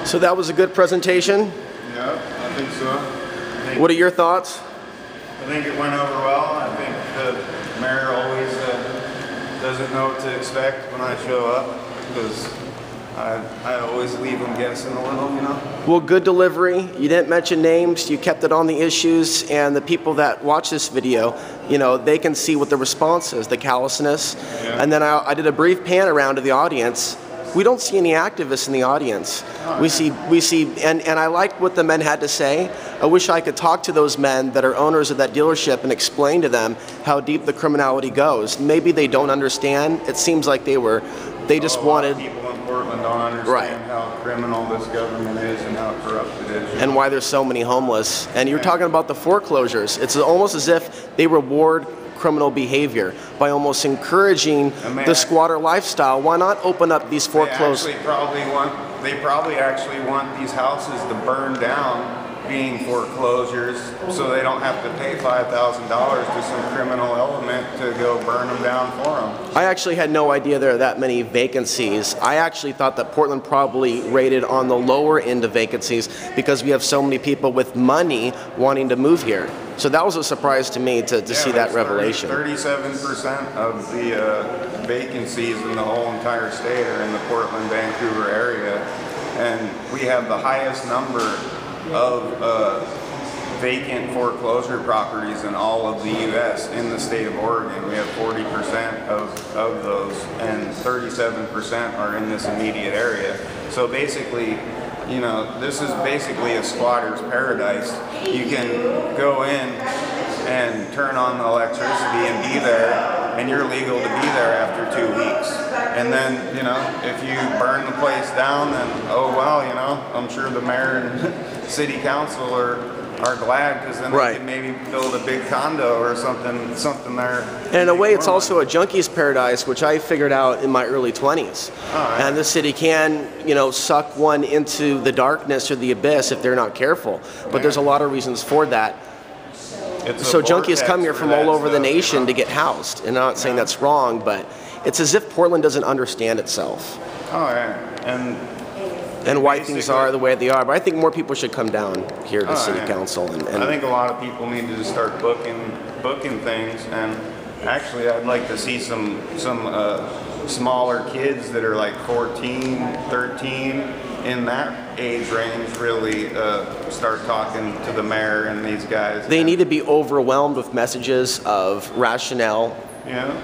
So that was a good presentation? Yeah, I think so. What are your thoughts? I think it went over well. I think the mayor always doesn't know what to expect when I show up, because I always leave them guessing a little, you know? Well, good delivery. You didn't mention names. You kept it on the issues, and the people that watch this video, you know, they can see what the response is, the callousness. Yeah. And then I did a brief pan around to the audience. We don't see any activists in the audience. Oh, we see, and I liked what the men had to say. I wish I could talk to those men that are owners of that dealership and explain to them how deep the criminality goes. Maybe they don't understand. It seems like they just wanted. People in Portland don't understand how criminal this government is and how corrupt it is. And why there's so many homeless. And you're talking about the foreclosures. It's almost as if they reward criminal behavior by almost encouraging the squatter lifestyle. Why not open up these foreclosures? They probably actually want these houses to burn down, being foreclosures, so they don't have to pay $5,000 to some criminal element to go burn them down for them. I actually had no idea there are that many vacancies. I actually thought that Portland probably rated on the lower end of vacancies because we have so many people with money wanting to move here. So that was a surprise to me to see that revelation. 37% of the vacancies in the whole entire state are in the Portland, Vancouver area, and we have the highest number of vacant foreclosure properties in all of the U.S. in the state of Oregon. We have 40% of those, and 37% are in this immediate area. So basically, you know, this is basically a squatter's paradise. You can go in and turn on the electricity and be there, and you're legal to be there after 2 weeks. And then, you know, if you burn the place down, then, oh well, you know, I'm sure the mayor and city council are glad, because then they can maybe build a big condo or something there. And in a way, it's also a junkie's paradise, which I figured out in my early 20s. And the city can, you know, suck one into the darkness or the abyss if they're not careful. But there's a lot of reasons for that. So junkies come here from all over the nation to get housed. And I'm not saying that's wrong, but it's as if Portland doesn't understand itself. And why things are the way they are. But I think more people should come down here to city council. And I think a lot of people need to just start booking things. And actually, I'd like to see some smaller kids that are like 14, 13, in that age range, really start talking to the mayor and these guys. They need to be overwhelmed with messages of rationale,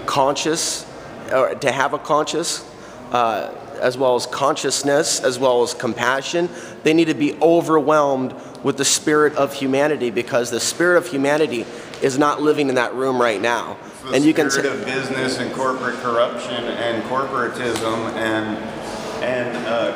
conscious, or to have a conscious, as well as consciousness, as well as compassion. They need to be overwhelmed with the spirit of humanity, because the spirit of humanity is not living in that room right now. And you can spirit of business and corporate corruption and corporatism and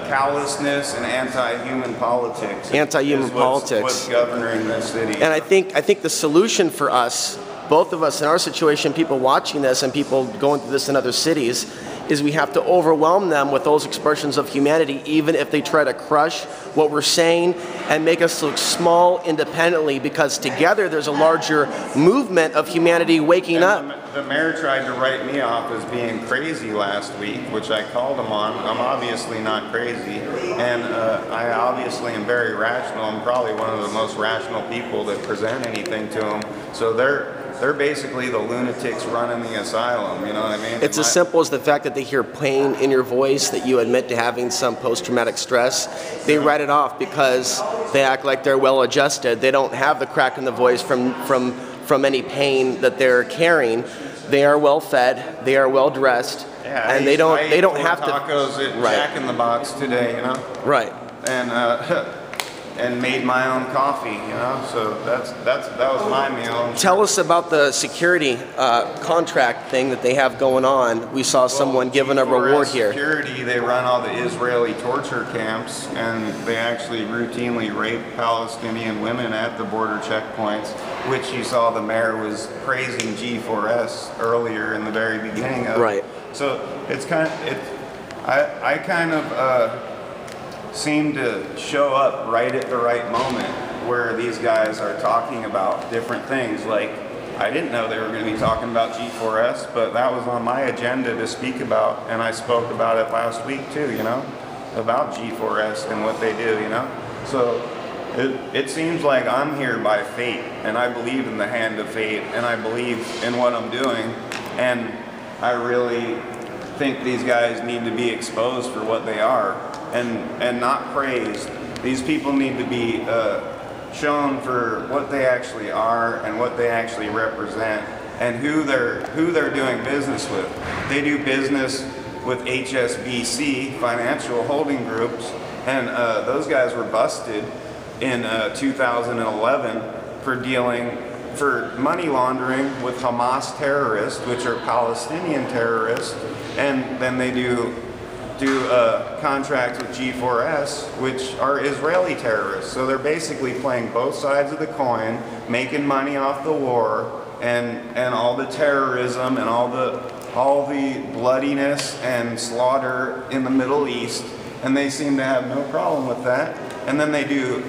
callousness and anti-human politics. Anti-human politics. What's governing this city. And I think the solution for us, both of us in our situation, people watching this and people going through this in other cities, is we have to overwhelm them with those expressions of humanity, even if they try to crush what we're saying and make us look small independently, because together there's a larger movement of humanity waking up. The mayor tried to write me off as being crazy last week, which I called him on. I'm obviously not crazy, and I obviously am very rational. I'm probably one of the most rational people that present anything to him. So they're basically the lunatics running the asylum, you know what I mean? It's as simple as the fact that they hear pain in your voice, that you admit to having some post-traumatic stress. They write it off because they act like they're well-adjusted. They don't have the crack in the voice from any pain that they're carrying. They are well-fed, they are well-dressed, and they don't have to. Tacos at Jack in the Box today, you know? Right. And made my own coffee, you know. So that was my meal. Tell us about the security contract thing that they have going on. We saw someone given a reward here. Security, they run all the Israeli torture camps, and they actually routinely rape Palestinian women at the border checkpoints, which you saw the mayor was praising G4S earlier in the very beginning of. Right. So it's I kind of seem to show up right at the right moment where these guys are talking about different things. Like, I didn't know they were going to be talking about G4S, but that was on my agenda to speak about, and I spoke about it last week too, you know? about G4S and what they do, you know? So it seems like I'm here by fate, and I believe in the hand of fate, and I believe in what I'm doing, and I really think these guys need to be exposed for what they are and not praised. These people need to be shown for what they actually are and what they actually represent and who they're doing business with. They do business with HSBC, Financial Holding Groups, and those guys were busted in 2011 for money laundering with Hamas terrorists, which are Palestinian terrorists, and then they do contracts with G4S, which are Israeli terrorists. So they're basically playing both sides of the coin, making money off the war and all the terrorism and all the bloodiness and slaughter in the Middle East, and they seem to have no problem with that. And then they do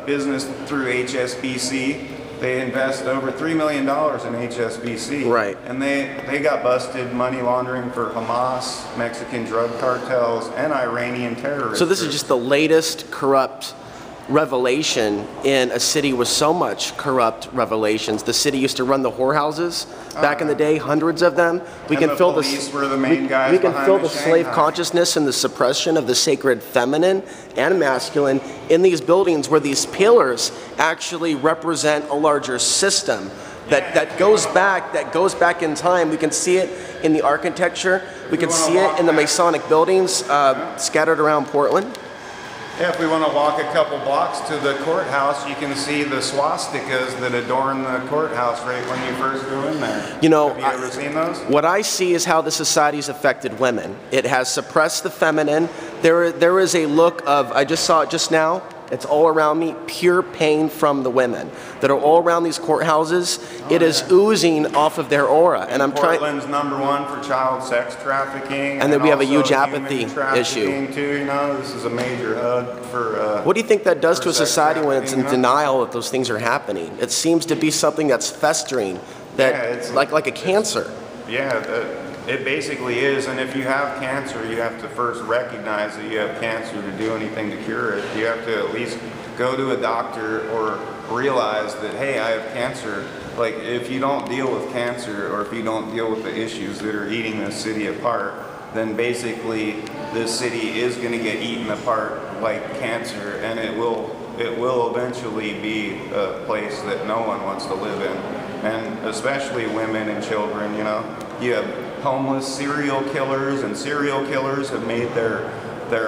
business through HSBC. They invest over $3 million in HSBC. Right. And they got busted money laundering for Hamas, Mexican drug cartels, and Iranian terrorists. So this is just the latest corrupt revelation in a city with so much corrupt revelations. The city used to run the whorehouses back in the day, hundreds of them. We can fill the slave consciousness and the suppression of the sacred feminine and masculine in these buildings where these pillars actually represent a larger system that goes back in time. We can see it in the architecture. We can see it in the Masonic buildings scattered around Portland. Yeah, if we want to walk a couple blocks to the courthouse, you can see the swastikas that adorn the courthouse right when you first go in there. You know, have you ever seen those? What I see is how the society's affected women. It has suppressed the feminine. There is a look of, I just saw it just now, it's all around me, pure pain from the women that are all around these courthouses. It is oozing off of their aura. And I'm trying. Portland's #1 for child sex trafficking. And then we have a huge apathy issue. Too, you know, this is a major hub for. What do you think that does to a society when it's in denial that those things are happening? It seems to be something that's festering, like a cancer. Yeah, it basically is. And if you have cancer, you have to first recognize that you have cancer to do anything to cure it. You have to at least go to a doctor or realize that, hey, I have cancer. Like, if you don't deal with cancer or if you don't deal with the issues that are eating this city apart, then basically this city is going to get eaten apart like cancer, and it will eventually be a place that no one wants to live in, and especially women and children. You know, you have homeless serial killers, and serial killers have made their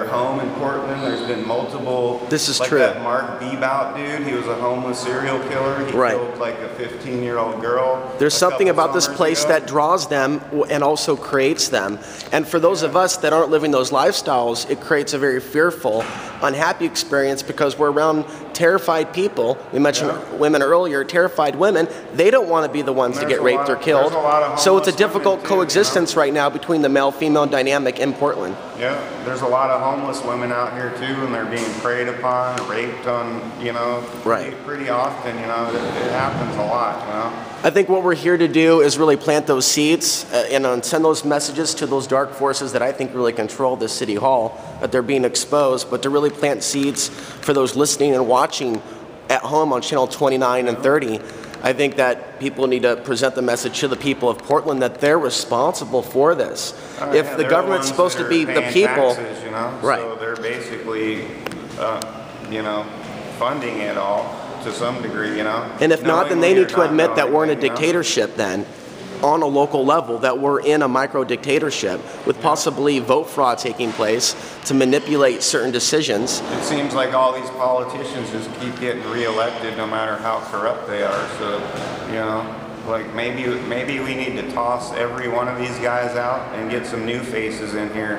home in Portland. There's been multiple. This is like true. That Mark Bebout dude, he was a homeless serial killer. He killed like a 15-year-old girl. There's something about this place that draws them and also creates them. And for those of us that aren't living those lifestyles, it creates a very fearful, unhappy experience because we're around terrified people. We mentioned women earlier, terrified women. They don't want to be the ones to get raped or killed. So it's a difficult coexistence right now between the male-female dynamic in Portland. Yeah, there's a lot of homeless women out here too, and they're being preyed upon, raped on, you know, pretty often. You know, it happens a lot. You know. I think what we're here to do is really plant those seeds and send those messages to those dark forces that I think really control this city hall, that they're being exposed, but to really plant seeds for those listening and watching at home on channel 29 and 30. I think that people need to present the message to the people of Portland that they're responsible for this. If the government's supposed to be the people, taxes, you know? Right. So they're basically, you know, funding it all to some degree, you know. And if not, then they need to admit that we're in a dictatorship then, on a local level, that we're in a micro-dictatorship with possibly vote fraud taking place to manipulate certain decisions. It seems like all these politicians just keep getting reelected no matter how corrupt they are. So, you know, like maybe we need to toss every one of these guys out and get some new faces in here,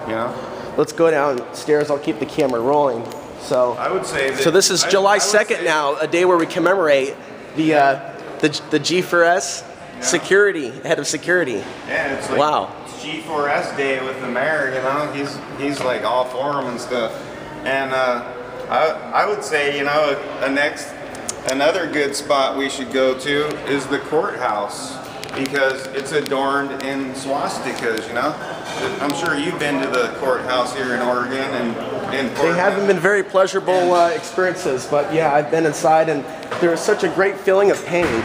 you know? Let's go downstairs. I'll keep the camera rolling. So I would say that, so this is July 2nd now, a day where we commemorate the G4S security, head of security. Yeah, it's like wow. It's G4S day with the mayor, you know. He's like all for them and stuff. And I would say, you know, another good spot we should go to is the courthouse. because it's adorned in swastikas, you know? I'm sure you've been to the courthouse here in Oregon and in Portland. They haven't been very pleasurable experiences, but yeah, I've been inside and there's such a great feeling of pain.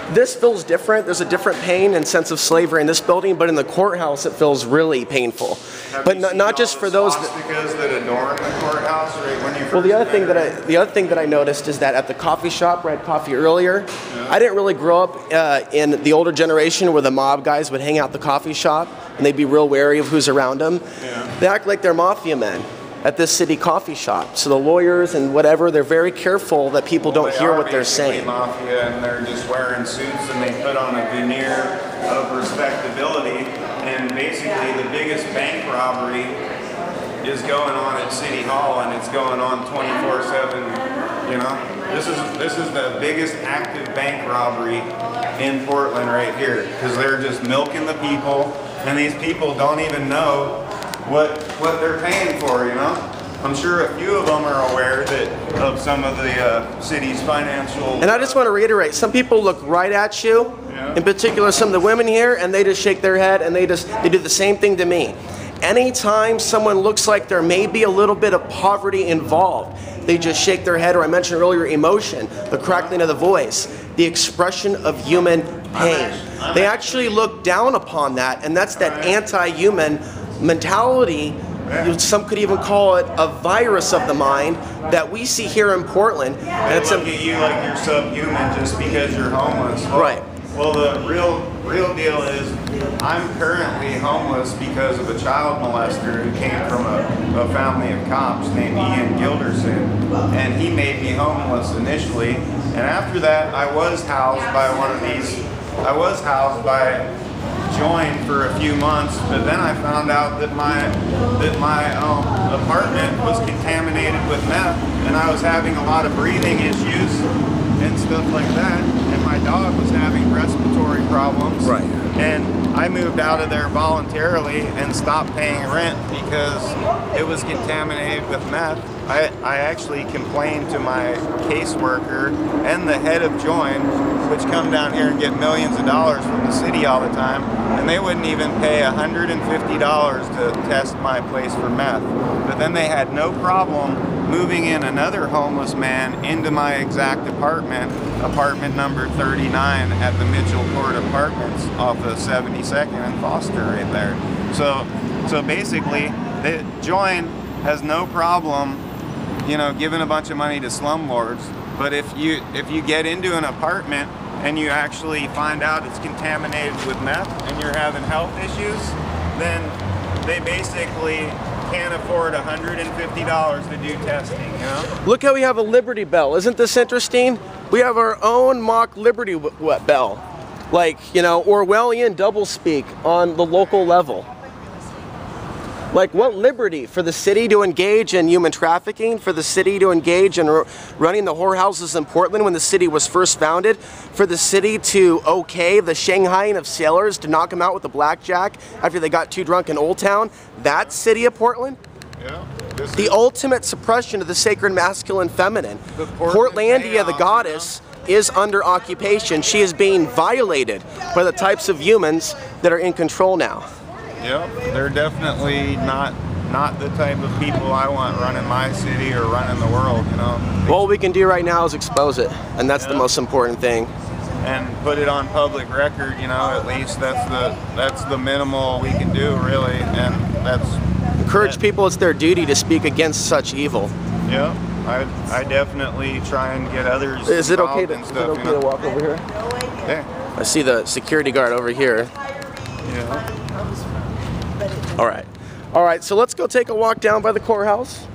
This feels different. There's a different pain and sense of slavery in this building, but in the courthouse it feels really painful. But not just for those that adorn the courthouse, right? When you first well, the other thing that I noticed is that at the coffee shop where I had coffee earlier, I didn't really grow up in the older generation where the mob guys would hang out at the coffee shop and they'd be real wary of who's around them. Yeah. They act like they're mafia men at this city coffee shop. So the lawyers and whatever, they're very careful that people don't hear what they're saying. Mafia, and they're just wearing suits and they put on a veneer of respectability. And basically the biggest bank robbery is going on at City Hall, and it's going on 24/7. You know, this is the biggest active bank robbery in Portland right here, because they're just milking the people, and these people don't even know what they're paying for, you know? I'm sure a few of them are aware of some of the city's financial... And I just want to reiterate, some people look right at you, in particular some of the women here, and they just shake their head and they do the same thing to me. Anytime someone looks like there may be a little bit of poverty involved, they just shake their head, or I mentioned earlier, emotion, the crackling of the voice, the expression of human pain. They actually look down upon that, and that's that anti-human mentality. Some could even call it a virus of the mind that we see here in Portland. And it's look at you like you're subhuman just because you're homeless. Well, right. Well, the real deal is I'm currently homeless because of a child molester who came from a family of cops named Ian Gilderson, and he made me homeless initially. And after that, I was housed by Join for a few months, but then I found out that my apartment was contaminated with meth, and I was having a lot of breathing issues and stuff like that, and my dog was having respiratory problems. Right. And I moved out of there voluntarily and stopped paying rent because it was contaminated with meth. I actually complained to my caseworker and the head of Join, which come down here and get millions of dollars from the city all the time, and they wouldn't even pay $150 to test my place for meth. But then they had no problem moving in another homeless man into my exact apartment number 39 at the Mitchell Court Apartments off of 72nd and Foster right there. So basically, Join has no problem, you know, giving a bunch of money to slumlords. But if you get into an apartment and you actually find out it's contaminated with meth and you're having health issues, then they basically can't afford $150 to do testing, you know? Look how we have a Liberty Bell. Isn't this interesting? We have our own mock Liberty Bell. Like, you know, Orwellian doublespeak on the local level. Like, what liberty for the city to engage in human trafficking, for the city to engage in running the whorehouses in Portland when the city was first founded, for the city to okay the Shanghaiing of sailors to knock them out with a blackjack after they got too drunk in Old Town? That city of Portland? Yeah. The ultimate suppression of the sacred masculine feminine. Portlandia, the goddess, is under occupation. She is being violated by the types of humans that are in control now. Yep, they're definitely not the type of people I want running my city or running the world, you know. All we can do right now is expose it, and that's the most important thing. And put it on public record, you know. At least that's the minimal we can do, really, and encourage people. It's their duty to speak against such evil. Yeah, I definitely try and get others. Is it okay to walk over here? Yeah. I see the security guard over here. Yeah. All right, so let's go take a walk down by the courthouse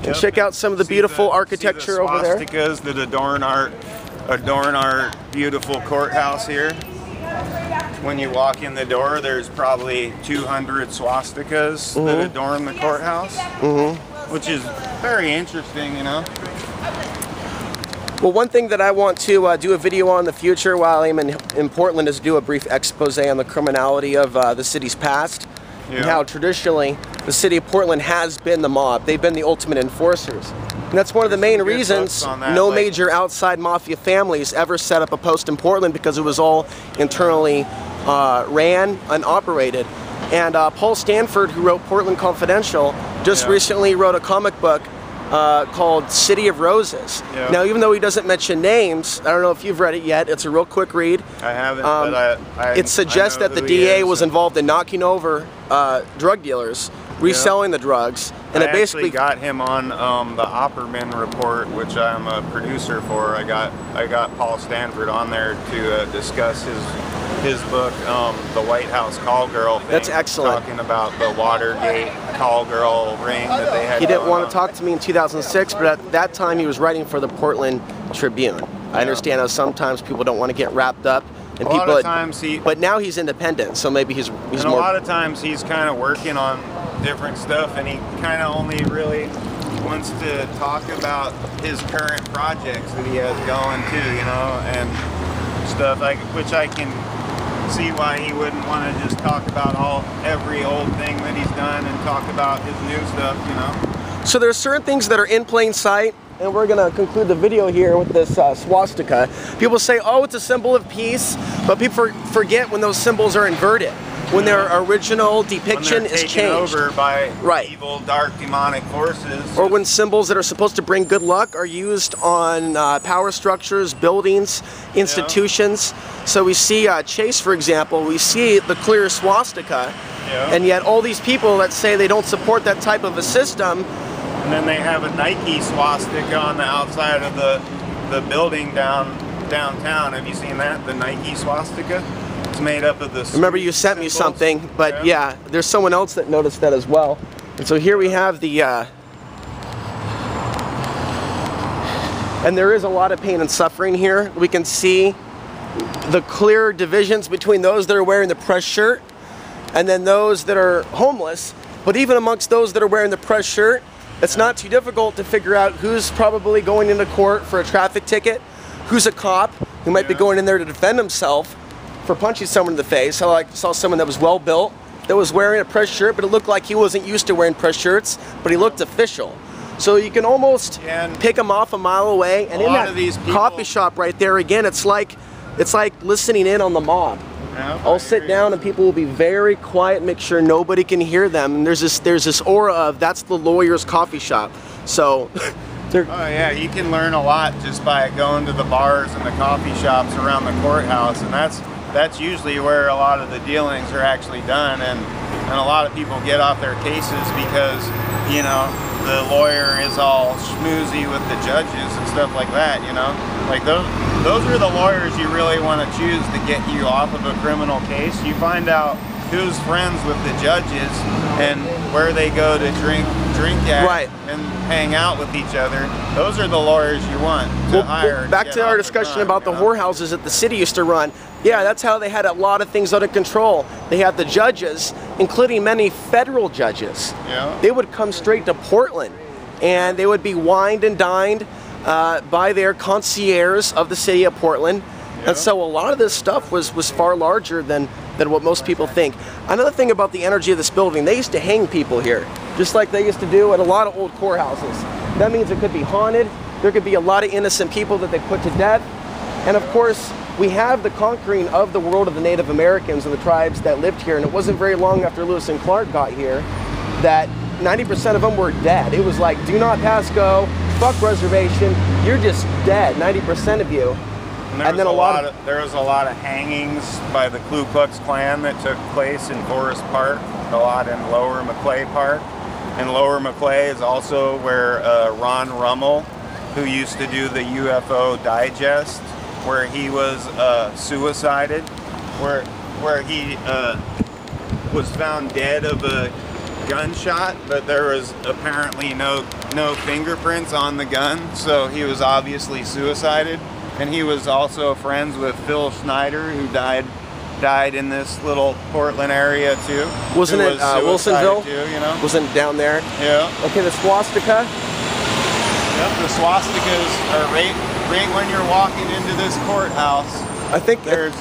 and check out some of the beautiful architecture over there. Swastikas that adorn our beautiful courthouse here. When you walk in the door, there's probably 200 swastikas that adorn the courthouse, which is very interesting, you know. Well, one thing that I want to do a video on in the future while I'm in Portland is do a brief expose on the criminality of the city's past. And how traditionally the city of Portland has been the mob. They've been the ultimate enforcers. And that's one of the main reasons no major outside mafia families ever set up a post in Portland, because it was all internally ran and operated. And Paul Stanford, who wrote Portland Confidential, just recently wrote a comic book called City of Roses. Now, even though he doesn't mention names, I don't know if you've read it yet. It's a real quick read. I haven't, but it suggests that the DA was involved in knocking over drug dealers, reselling the drugs, and it basically got him on the Opperman report, which I'm a producer for. I got Paul Stanford on there to discuss his book, The White House Call Girl thing. That's excellent. Talking about the Watergate call girl ring that they had. He didn't want to talk to me in 2006, but at that time he was writing for the Portland Tribune. I understand how sometimes people don't want to get wrapped up. And a lot of times but now he's independent, so maybe he's more. A lot of times he's kind of working on different stuff, and he kind of only really wants to talk about his current projects that he has going too, you know, and stuff like, which I can see why he wouldn't want to just talk about every old thing that he's done and talk about his new stuff, you know. So there's certain things that are in plain sight, and we're going to conclude the video here with this swastika. People say, oh, it's a symbol of peace, but people forget when those symbols are inverted, when their original depiction is changed. Over by evil, dark, demonic forces. Or when symbols that are supposed to bring good luck are used on power structures, buildings, institutions. So we see Chase, for example, we see the clear swastika, and yet all these people that say they don't support that type of a system. And then they have a Nike swastika on the outside of the building downtown. Have you seen that? The Nike swastika? It's made up of this. Remember you sent me something, but yeah, there's someone else that noticed that as well. And so here we have the, and there is a lot of pain and suffering here. We can see the clear divisions between those that are wearing the press shirt and then those that are homeless. But even amongst those that are wearing the press shirt, it's not too difficult to figure out who's probably going into court for a traffic ticket, who's a cop who might be going in there to defend himself for punching someone in the face. So I saw someone that was well built, that was wearing a press shirt, but it looked like he wasn't used to wearing press shirts, but he looked official. So you can almost pick him off a mile away, and in that coffee shop right there, again, it's like listening in on the mob. I'll sit down and people will be very quiet, make sure nobody can hear them. And there's this aura of that's the lawyer's coffee shop. So oh yeah, you can learn a lot just by going to the bars and the coffee shops around the courthouse, and that's usually where a lot of the dealings are actually done, and a lot of people get off their cases because, you know, the lawyer is all schmoozy with the judges and stuff like that, you know. Like those are the lawyers you really want to choose to get you off of a criminal case. You find out who's friends with the judges and where they go to drink at and hang out with each other. Those are the lawyers you want to hire. Back to our discussion about the whorehouses that the city used to run. Yeah, that's how they had a lot of things under control. They had the judges, including many federal judges. They would come straight to Portland, and they would be wined and dined by their concierge of the city of Portland. And so a lot of this stuff was far larger than what most people think. Another thing about the energy of this building, they used to hang people here, just like they used to do at a lot of old courthouses. That means it could be haunted. There could be a lot of innocent people that they put to death. And of course, we have the conquering of the world of the Native Americans and the tribes that lived here. And it wasn't very long after Lewis and Clark got here that 90% of them were dead. It was like, do not pass go, fuck reservation, you're just dead, 90% of you. And then there was a lot of hangings by the Ku Klux Klan that took place in Forest Park, a lot in Lower Maclay Park. And Lower Maclay is also where Ron Rummel, who used to do the UFO Digest, where he was suicided, where he was found dead of a gunshot, but there was apparently no fingerprints on the gun, so he was obviously suicided. And he was also friends with Phil Schneider, who died in this little Portland area too. Wasn't it Wilsonville? Too, you know? Wasn't down there? Yeah. Okay, the swastika? Yep, the swastikas are right when you're walking into this courthouse. I think there's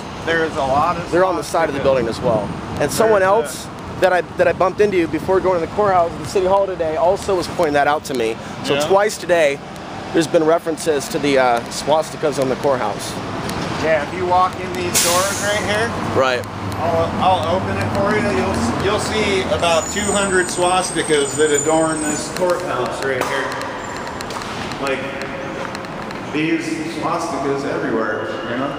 a lot of. They're on the side of the building as well. And someone else that I bumped into before going to the courthouse at the City Hall today also was pointing that out to me. So twice today, there's been references to the swastikas on the courthouse. Yeah, if you walk in these doors right here, Right. I'll open it for you. You'll see about 200 swastikas that adorn this courthouse right here. Like these swastikas everywhere, you know.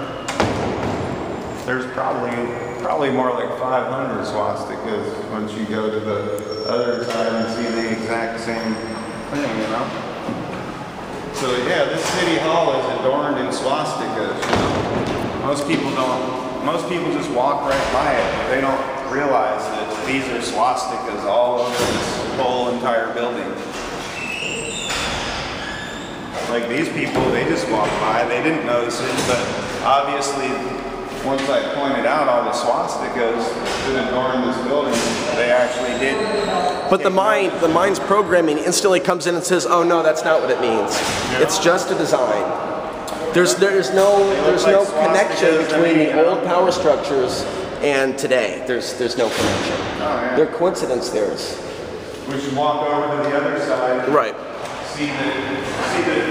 There's probably more like 500 swastikas once you go to the other side and see the exact same thing, you know. So yeah, this city hall is adorned in swastikas. You know? Most people just walk right by it. They don't realize that these are swastikas all over this whole entire building. Like these people, they just walked by. They didn't notice it, but obviously, once I pointed out all the swastikas that adorn this building, they actually did. But the mind's programming instantly comes in and says, "Oh no, that's not what it means. Yeah. It's just a design." There's no connection between the old power structures and today. There's no connection. Oh, yeah. They're coincidence theories. We should walk over to the other side. Right. See that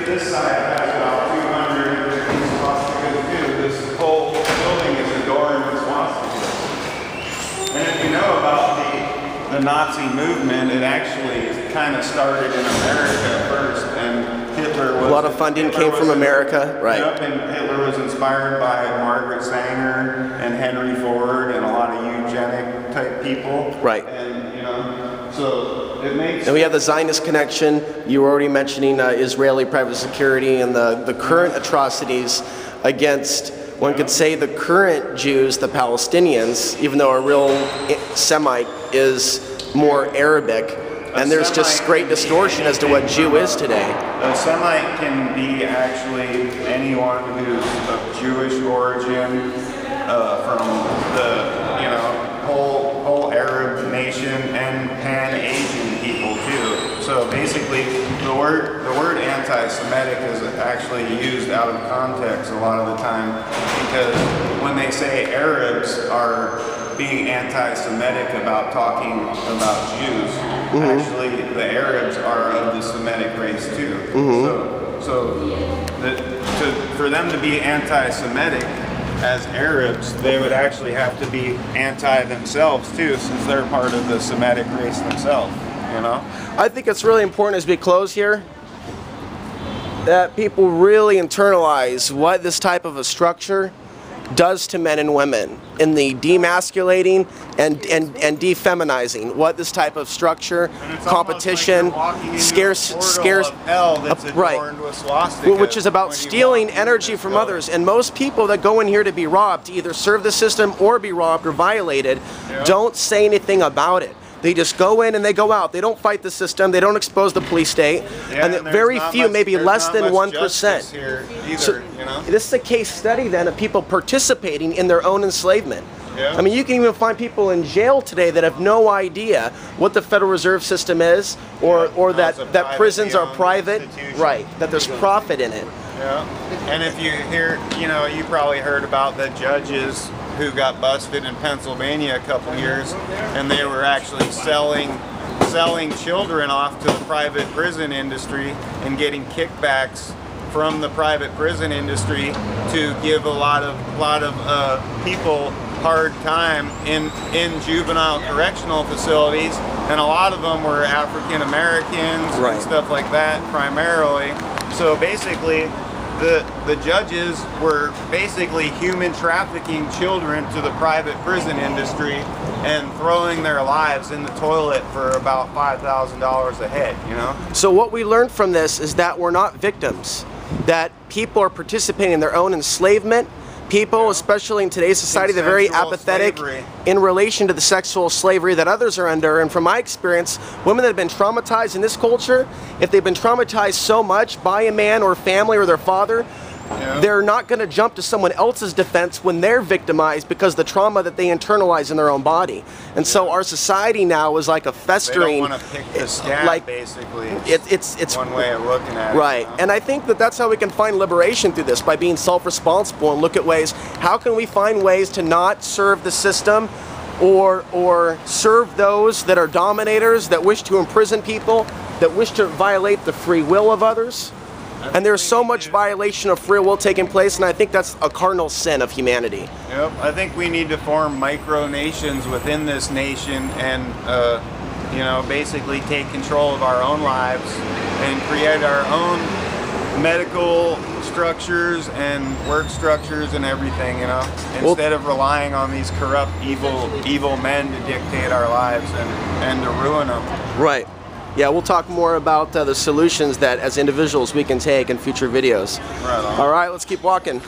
this side has about 200 swastikas too. This whole building is adorned with swastikas. And if you know about the Nazi movement, it actually kind of started in America first, and Hitler was... A lot of funding came from America, right. Yep, and Hitler was inspired by Margaret Sanger and Henry Ford and a lot of eugenic type people. Right. And, you know, so it makes... And we have the Zionist connection. You were already mentioning Israeli private security and the current atrocities against, one could say, the current Jews, the Palestinians, even though a real Semite is more Arabic. And there's just great distortion as to what Jew is today. A Semite can be actually anyone who's of Jewish origin, from the whole Arab nation and Pan-Asian people too. So basically, the word anti-Semitic is actually used out of context a lot of the time, because when they say Arabs are being anti-Semitic about talking about Jews, actually the Arabs are of the Semitic race too. For them to be anti-Semitic as Arabs, they would actually have to be anti themselves too, since they're part of the Semitic race themselves, you know? I think it's really important as we close here that people really internalize what this type of a structure does to men and women in the demasculating and defeminizing. What this type of structure, competition, scarce hell that's adorned with swastikas, which is about stealing energy from others. And most people that go in here to be robbed, to either serve the system or be robbed or violated, don't say anything about it. They just go in and they go out. They don't fight the system. They don't expose the police state. And very few, maybe less than 1%. So this is a case study then of people participating in their own enslavement. I mean, you can even find people in jail today that have no idea what the Federal Reserve System is, or that prisons are private, right, that there's profit in it. And if you hear, you probably heard about the judges who got busted in Pennsylvania a couple years, and they were actually selling children off to the private prison industry and getting kickbacks from the private prison industry to give a lot of people hard time in juvenile correctional facilities, and a lot of them were African Americans and stuff like that primarily. So basically, the judges were basically human trafficking children to the private prison industry and throwing their lives in the toilet for about $5,000 a head, you know? So what we learned from this is that we're not victims, that people are participating in their own enslavement. People, especially in today's society, they're very apathetic in relation to the sexual slavery that others are under. And from my experience, women that have been traumatized in this culture, if they've been traumatized so much by a man or family or their father, they're not going to jump to someone else's defense when they're victimized because of the trauma that they internalize in their own body. And so our society now is like a festering. They don't want to pick the scab, basically. It's one way of looking at it. Right. And I think that that's how we can find liberation through this, by being self-responsible and look at ways, how can we find ways to not serve the system or serve those that are dominators, that wish to imprison people, that wish to violate the free will of others. And there's so much violation of free will taking place, and I think that's a cardinal sin of humanity. Yep, I think we need to form micro-nations within this nation and, you know, basically take control of our own lives and create our own medical structures and work structures and everything, you know, instead of relying on these corrupt, evil men to dictate our lives and to ruin them. Right. Yeah, we'll talk more about the solutions that as individuals we can take in future videos. Right on. All right, let's keep walking.